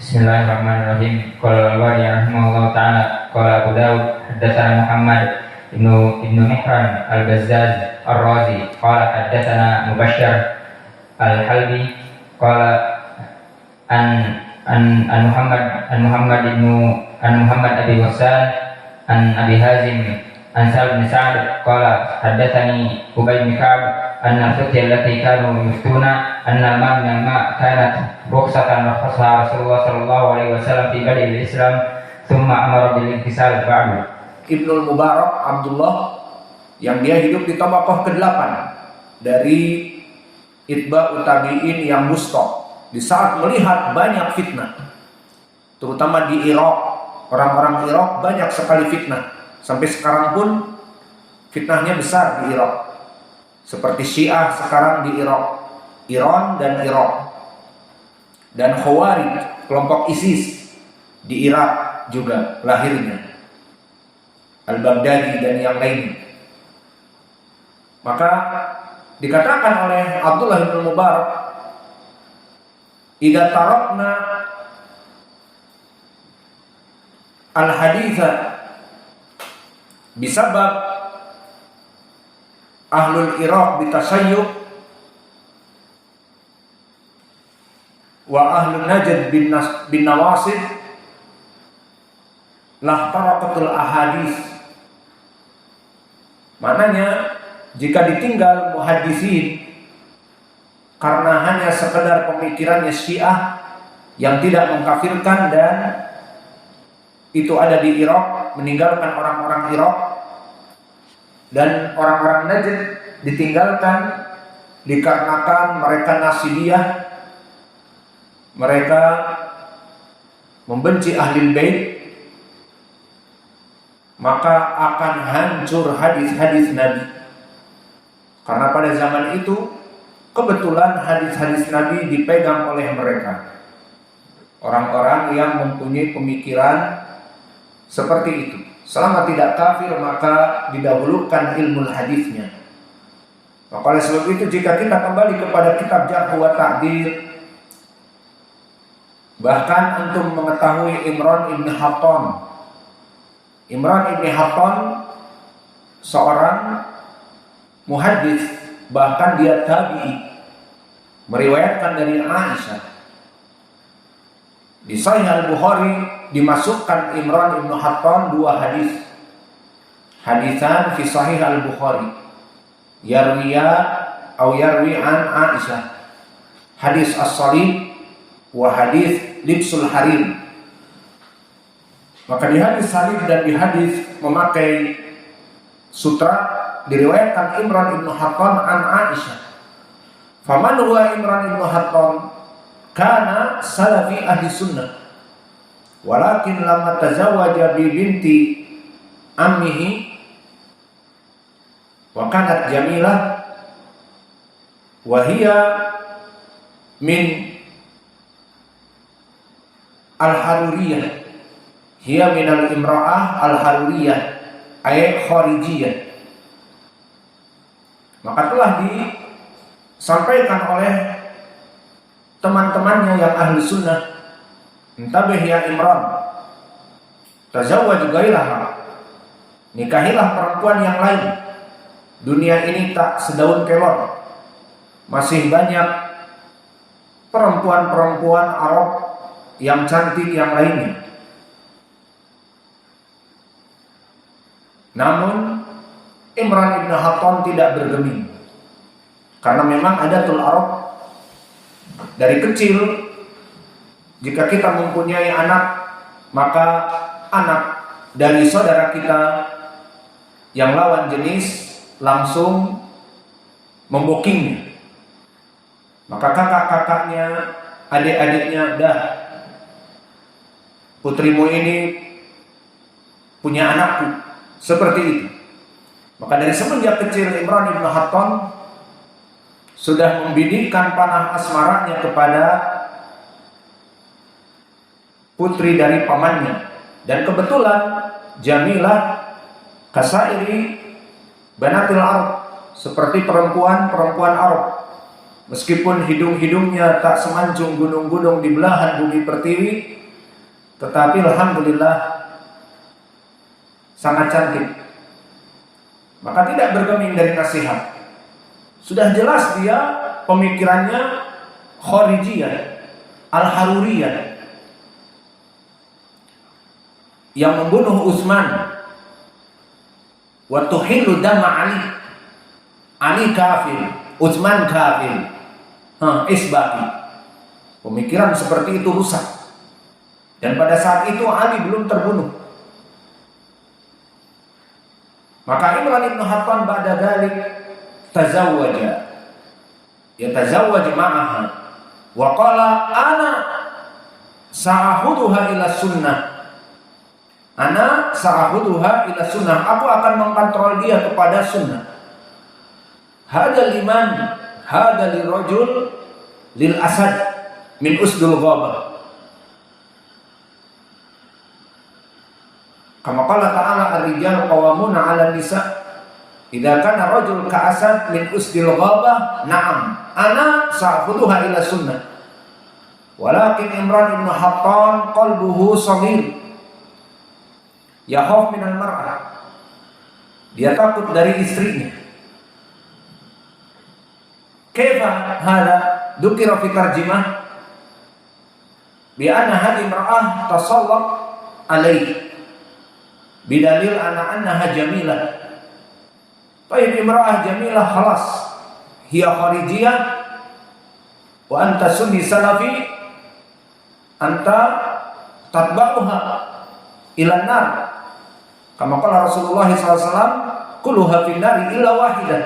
Bismillahirrahmanirrahim. Qala al-Wali rahimahullah ta'ala qala Abu Dawud haddatsana Muhammad ibnu Mihran al-Bazzaz ar-Razi qala haddatsana Mubashshir al-Halbi qala an Muhammad Abi Wassan an Abi Hazim an Sa'd bin Sa'd qala haddatsani Ubay bin Ka'b anna al-futya allati kanu yuftuna anna al-ma' min al-ma' kanat rukhsatan rakhsaha Rasulullah sallallahu alaihi wasallam fi badil Islam thumma amara bil intisal ba'du. Ibnul Mubarak Abdullah yang dia hidup di tabaqah ke-8 dari itba'ut tabi'in yang wusta, di saat melihat banyak fitnah terutama di Irak. Orang-orang Irak banyak sekali fitnah, sampai sekarang pun fitnahnya besar di Irak, seperti Syiah sekarang di Irak, Iran dan Irak, dan Khawarij, kelompok ISIS di Irak juga lahirnya, Al-Baghdadi dan yang lain. Maka dikatakan oleh Abdullah bin Mubarak, idza tarakna al-haditha bisabab ahlul Iraq bitasayyub wa ahlul Najd bin nawasib lah tarakatul ahadits. Maknanya jika ditinggal muhaddisin karena hanya sekedar pemikirannya Syiah yang tidak mengkafirkan dan itu ada di Irak, meninggalkan orang-orang Irak, dan orang-orang Najd ditinggalkan dikarenakan mereka Nasibiyah, mereka membenci Ahlul Bait, maka akan hancur hadis-hadis Nabi. Karena pada zaman itu kebetulan hadis-hadis Nabi dipegang oleh mereka, orang-orang yang mempunyai pemikiran seperti itu. Selama tidak kafir maka didahulukan ilmu hadisnya. Maka oleh sebab itu jika kita kembali kepada kitab Jarh wa Ta'dil, bahkan antum mengetahui Imran ibn Hattan. Imran ibn Hattan seorang muhaddis, bahkan dia tabi'i, meriwayatkan dari Aisyah. Di Sahih Al-Bukhari dimasukkan Imran ibn Hattan 2 hadis. Hadisan fi Sahih Al-Bukhari yarwiya atau yarwi an Aisyah. Hadis as-salib wa hadis libsul harim. Maka di hadis salib dan di hadis memakai sutra diriwayatkan Imran ibn Hattan an Aisyah. Faman huwa Imran ibn Hattan? Kana salafi ahli sunnah, walakin lamma tazawwaja bi binti ammihi wa kanat jamilah wa hiya min al-haruriyah, hiya min al-imra'ah al-haruriyah ay kharijiyah. Maka telah disampaikan oleh teman-temannya yang ahli sunnah, entabih ya Imran, tazawwaj gairaha, nikahilah perempuan yang lain. Dunia ini tak sedaun kelor, masih banyak perempuan-perempuan Arab yang cantik yang lainnya. Namun Imran ibn Hattan tidak bergeming, karena memang adatul Arab. Dari kecil, jika kita mempunyai anak, maka anak dari saudara kita yang lawan jenis langsung membokingnya. Maka kakak-kakaknya, adik-adiknya, dah, putrimu ini punya anakku, seperti itu. Maka dari semenjak kecil Imran ibn Hattan sudah membidikkan panah asmaranya kepada putri dari pamannya. Dan kebetulan Jamilah kasairi banatil Arab, seperti perempuan-perempuan Arab. Meskipun hidung-hidungnya tak semancung gunung-gunung di belahan bumi pertiwi, tetapi alhamdulillah sangat cantik. Maka tidak bergeming dari nasihat. Sudah jelas dia pemikirannya Kharijiyah, Al-Haruriyah, yang membunuh Utsman wa tuhillu dama Ali. Ali kafir, Utsman kafir. Isbati. Pemikiran seperti itu rusak. Dan pada saat itu Ali belum terbunuh. Maka Imran ibn Hattan ba'da dzalik tazawwaja. Yatazawwaj ma'aha wa qala ana sa'ahuduha ila sunnah. Ana sa'ahuduha ila sunnah. Aku akan mengkontrol dia kepada sunnah. Hada liman, hada lirajul lil asad min usdul ghabah. Kama qala ta'ala ar-rijal qawwamuna 'ala nisa. Idza kana rajul ka'asad min usdil ghabah, na'am. Ana sa'khuduha ila sunnah. Walakin Imran ibn Hattan qalbuhu shaghir. Yakhaf min al-mar'ah. Dia takut dari istrinya. Kaifa hada? Dzukira fi tarjimah bi anna hadhihi imra'ah tasallat alaihi bidalil annaha jamilah. Baik, imra'ah jamilah khalas, hiya kharijiyah wa anta sunni salafi, anta tatba'uha ila nar. Kama qala Rasulullah SAW, kulluha fin nari illa wahidah.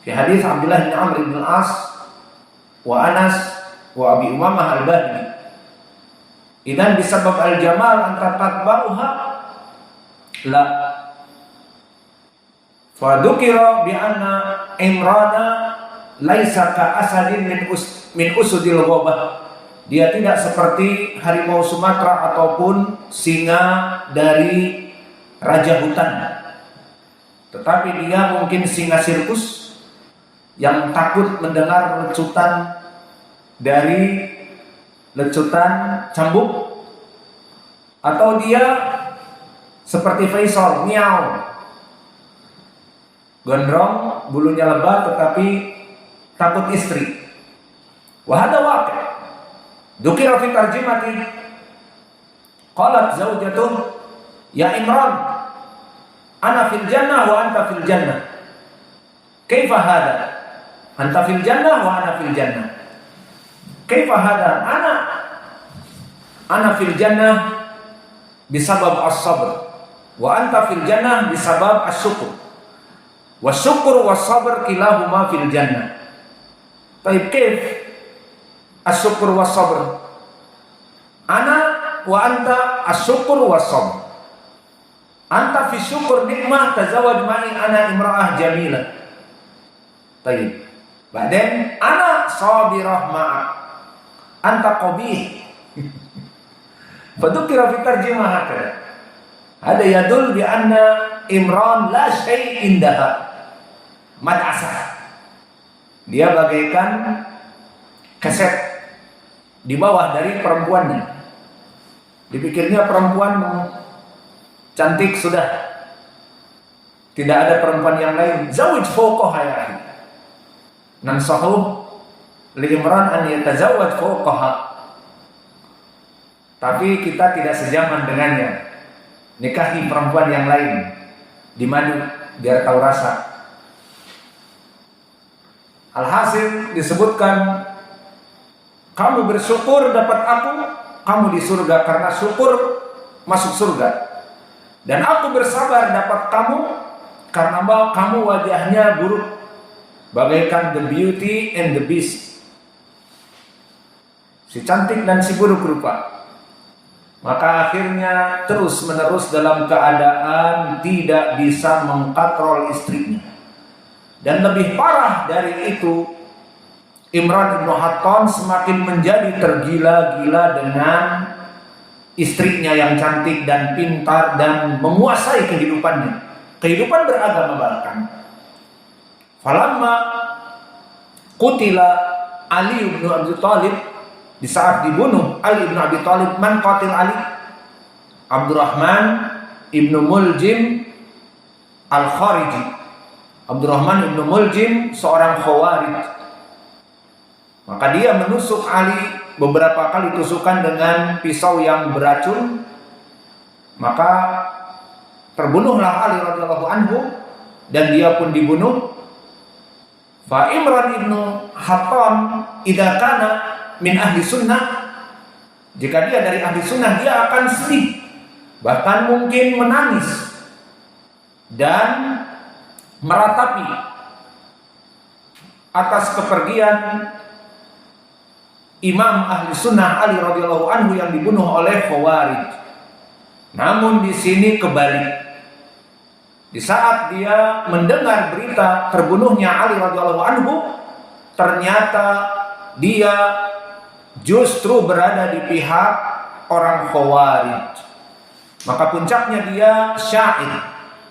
Fi hadis Abdullah bin Amr bin Al-As wa Anas wa Abi Umamah Al-Bahili. Idan bisabab al-jamal anta tatba'uha la. Fadukira bi anna Imrana laisa ka asadin min usudil ghabah. Dia tidak seperti harimau Sumatera ataupun singa dari raja hutan. Tetapi dia mungkin singa sirkus yang takut mendengar lecutan dari lecutan cambuk, atau dia seperti Faisal, miau, gondrong, bulunya lebat tetapi takut istri. Wahada waqi'. Dzukira fi tarjimati qalat zaujatuh ya Imran ana fil jannah wa anta fil jannah. Kaifa hada? Anta fil jannah wa ana fil jannah. Kaifa hada? Ana fil jannah bisabab as-sabr wa anta fil jannah bisabab as-syukur. Wasyukur was-sabr kilahuma fil jannah. Baik, kaif as-syukur was-sabr? Ana wa anta as-syukur was-sabr. Anta fi syukur nikmah tazawwaj ma'i ana imra'ah jamilah. Baik. Badan ana sabirah ma'a anta qabih. Fadukira fi tarjimah hakada. Ada yadul bi anna Imran la syai' indaha. Mad'asah. Dia bagaikan keset di bawah dari perempuannya. Dipikirnya perempuan cantik sudah, tidak ada perempuan yang lain. Zawij fawqaha ya akhi. Nansahu li Imran an yatazawwaj fawqaha. Tapi kita tidak sejaman dengannya. Nikahi perempuan yang lain. Dimadu biar tahu rasa. Alhasil disebutkan, kamu bersyukur dapat aku, kamu di surga karena syukur masuk surga. Dan aku bersabar dapat kamu karena kamu wajahnya buruk, bagaikan the beauty and the beast, si cantik dan si buruk rupa. Maka akhirnya terus menerus dalam keadaan tidak bisa mengkontrol istrinya. Dan lebih parah dari itu, Imran ibn Hattan semakin menjadi tergila-gila dengan istrinya yang cantik dan pintar dan menguasai kehidupannya. Kehidupan beragama bahkan. Falamma qutila Ali bin Abi Thalib, di saat dibunuh Ali bin Abi Thalib, man qatil Ali? Abdurrahman ibnu Muljim Al-Khariji. Abdurrahman ibnu Muljim seorang Khawarij. Maka dia menusuk Ali beberapa kali tusukan dengan pisau yang beracun. Maka terbunuhlah Ali radhiyallahu anhu dan dia pun dibunuh. Fa Imran ibnu Hattan idza kana min ahli sunnah, jika dia dari ahli sunnah dia akan sedih, bahkan mungkin menangis dan meratapi atas kepergian Imam ahli sunnah Ali radhiyallahu anhu yang dibunuh oleh Khawarij. Namun di sini kebalik. Di saat dia mendengar berita terbunuhnya Ali radhiyallahu anhu, ternyata dia justru berada di pihak orang Khawarij. Maka puncaknya dia syair.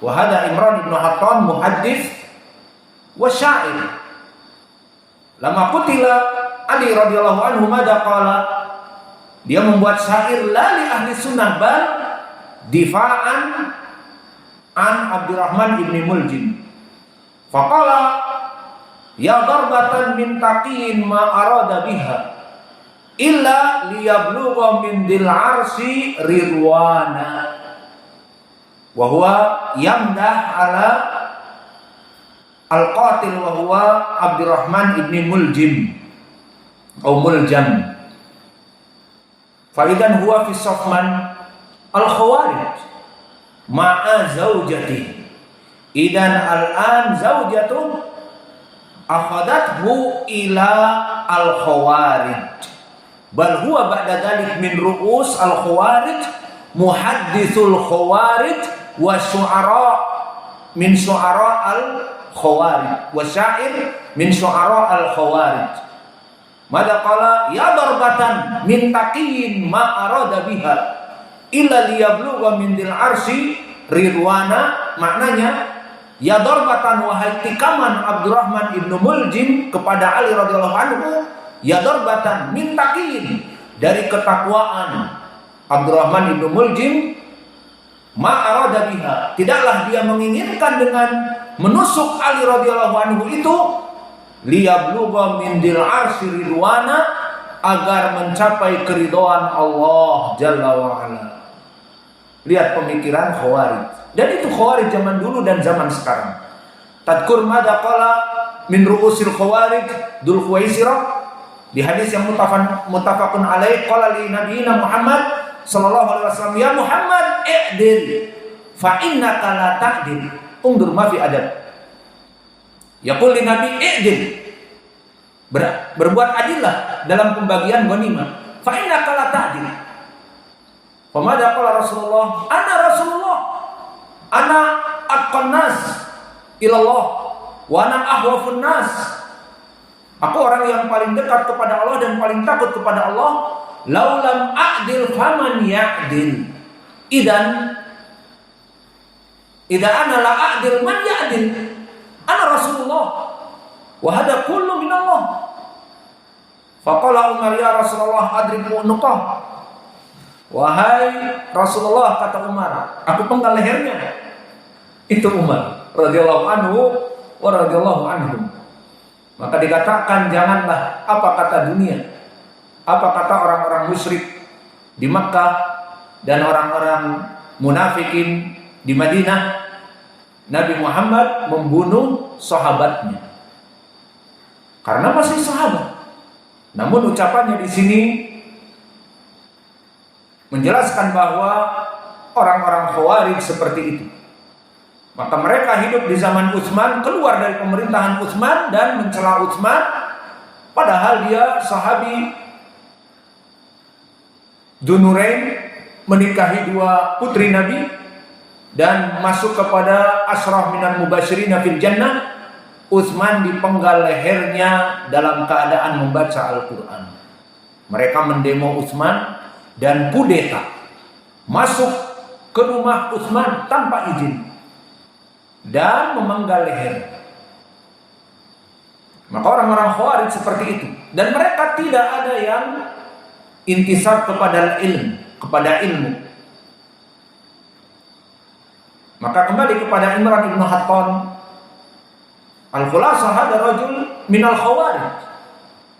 Wa hada Imran ibn Hattan muhaddits wa syair. Lama qutila Ali radhiyallahu anhu mada qala, dia membuat syair la li ahli sunnah bal difa'an an Abdurrahman ibn Muljim. Faqala ya darbatan min taqiin ma arada biha illa liyablugha min dil arsi ridwana. Wa huwa yamdah ala al-qatil wa huwa Abdurrahman ibn Muljim atau Muljam. Fa idan huwa fi safman al-Khawarij ma'a zaujati. Idan al-an zaujatu akhadathu ila al-Khawarij, bal huwa ba'da dhalik min ru'us al-Khawarij, muhaddithul Khawarij wa syu'ara min syu'ara al-Khawarij wa syair min syu'ara al-Khawarij. Mada qala ya darbatan min taqiyin ma arada biha illa liyablugha min dil arsi ridwana. Maknanya ya darbatan, wahai tikaman Abdurrahman ibnu Muljim kepada Ali radhiyallahu anhu, ya darbatan min taqiyin, dari ketakwaan Abdurrahman ibnu Muljim, ma arada biha, tidaklah dia menginginkan dengan menusuk Ali radhiyallahu anhu itu, liyablugha min dil arsi ridwana, agar mencapai keridhaan Allah jalla wa ala. Lihat pemikiran Khawarij. Dan itu Khawarij zaman dulu dan zaman sekarang. Tadkur mada qala min ru'usil Khawarij Dzul Khuwaisirah, di hadis yang muttafaqun alaih, qala li nabiyina Muhammad sallallahu alaihi wasallam, ya Muhammad i'dil fa innaka la ta'dil. Undur ma fi adab. Yaqul li nabi i'dil, berbuat adillah dalam pembagian ghanimah. Fa innaka la ta'dil. Pemada qala Rasulullah, ana atqan nas ilallah wa ana ahwafun nas. Aku orang yang paling dekat kepada Allah dan paling takut kepada Allah. Laulam a'dil faman ya'dil. Idan ana la a'dil man ya'dil. Ana Rasulullah wa hada kullu minallah. Faqala Umar, ya Rasulullah adrib unuqah. Wahai Rasulullah, kata Umar, aku penggal lehernya. Itu Umar radhiyallahu anhu wa radhiyallahu anhum. Maka dikatakan, janganlah apa kata dunia, apa kata orang-orang musyrik di Makkah dan orang-orang munafikin di Madinah, Nabi Muhammad membunuh sahabatnya karena masih sahabat. Namun ucapannya di sini menjelaskan bahwa orang-orang Khawarij seperti itu. Maka mereka hidup di zaman Utsman, keluar dari pemerintahan Utsman dan mencela Utsman, padahal dia sahabi Dzunurain, menikahi dua putri Nabi dan masuk kepada asyrah minal mubasyirina fil jannah. Utsman dipenggal lehernya dalam keadaan membaca Al-Quran. Mereka mendemo Utsman dan kudeta, masuk ke rumah Utsman tanpa izin dan memenggal leher. Maka orang-orang Khawarij seperti itu, dan mereka tidak ada yang intisab kepada ilmu, Maka kembali kepada Imran ibn Hatton, al-khulasah hada rajul minal khawarij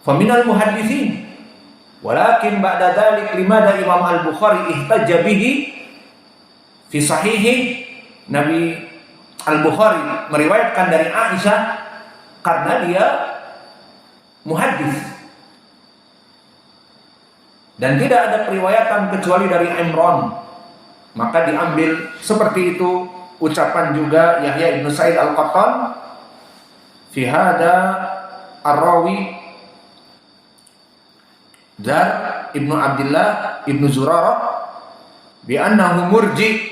fa minal muhaddithin, walakin ba'da dhalik limada Imam al-Bukhari ihtajja bihi fi sahihi. Nabi al-Bukhari meriwayatkan dari Aisyah karena dia muhaddis, dan tidak ada periwayatan kecuali dari Imran, maka diambil seperti itu ucapan juga Yahya ibn Sa'id al-Qattan fi hada ar-rawi Dar ibnu Abdullah ibnu Zurarah bi annahu murji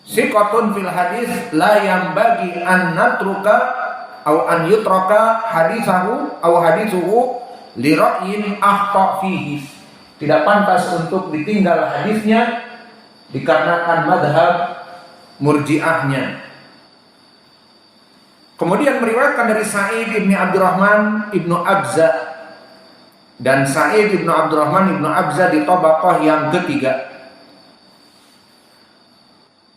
siqatun fil hadis la yanbaghi an natruka aw an yutraka hadithahu aw hadithuhu li ra'yin akhta fihi. Tidak pantas untuk ditinggal hadisnya dikarenakan madhab murji'ahnya. Kemudian meriwayatkan dari Sa'id ibn Abdurrahman ibn Abza, dan Sa'id ibn Abdurrahman ibn Abza di tabaqah yang ketiga.